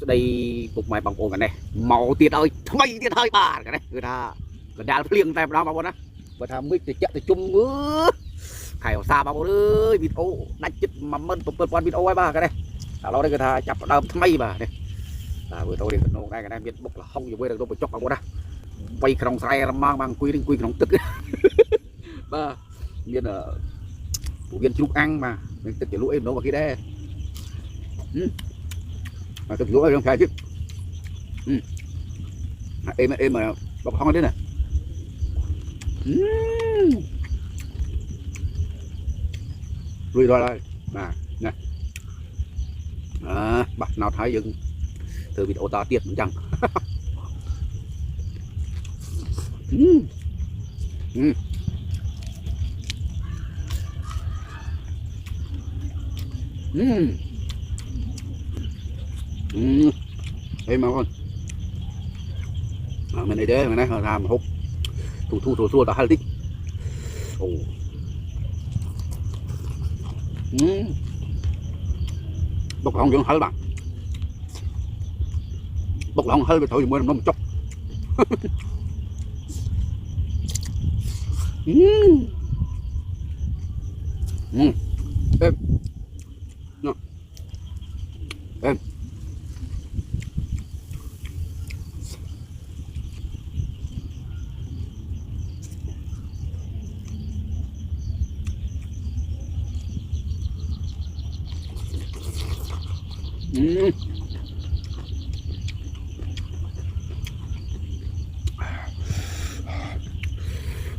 đây cục mày bằng ồn cái này màu tiệt ơi tiệt hơi bà cái này người ta đã liền tay đó bao đó và tham mít thì chạy thì chung khai ở xa bao ơi vịt ô đánh chết mắm mân tụt con vịt ô ai ba cái này đó đây người ta chặt đâm may bà này vừa tôi điện nổ cái này biết bốc là không nhiều được đâu phải chọc vào đó quay không sai mang quy không tức ba biết là viên chúc ăn mà mình tự lũ em nấu vào cái đây mà tự lũ không phải chứ em mà bọc không thế này rồi rồi mà nè bắt nào thấy dừng từ bị ô to tiệt chẳng em mà con mình đây đấy mà này làm hút thu đã hai tích bốc lòng vẫn hơi bạn bốc lòng hơi bị thôi mới nó một chốc em em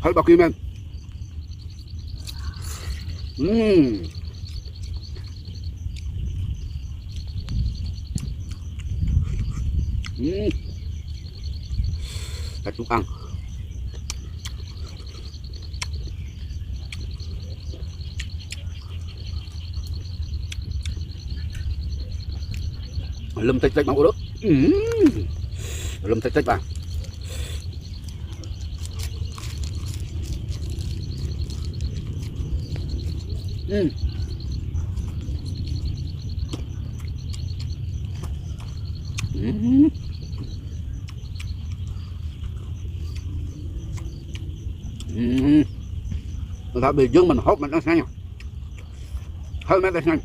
hơi bạc kim em đặt chút ăn lâm tách tách bằng ô đó lâm tách tách bằng người ta bị dương mình hốt mình nó sang hơi mấy cái sang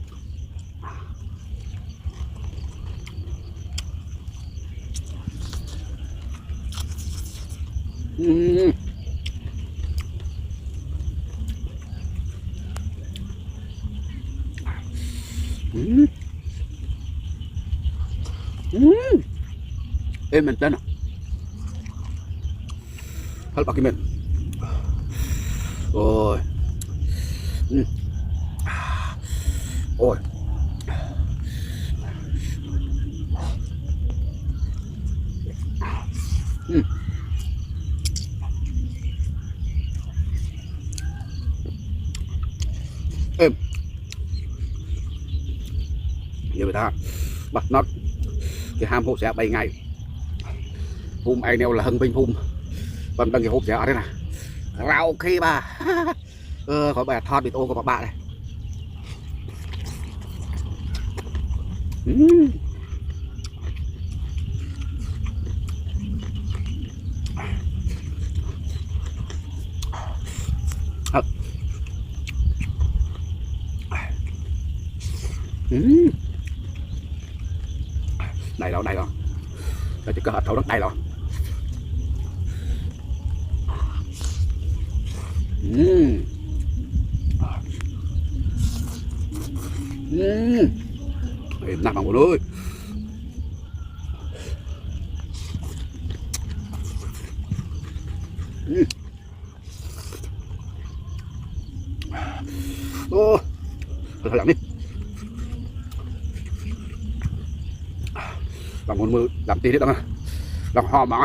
em mình tên à hơi bạc kim mình ôi ôi em giờ người ta bắt nó cái ham hộp sẽ 7 ngày hôm ai neo là hân vinh hôm còn đăng cái hộp sẽ thế này rau khi bà có bà thọt bị ô của bạn này đây rồi rồi chỉ có hạt thấu đất đây rồi em nằm bằng một đôi ô thôi làm đi bằng một mưa làm tí hết đâu làm ho mà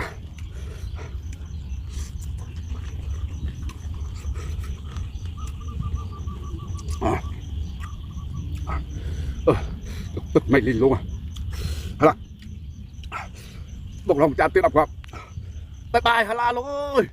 tức mày lên luôn à bốc lòng cha tiếp đọc bye bye Hà La luôn ơi.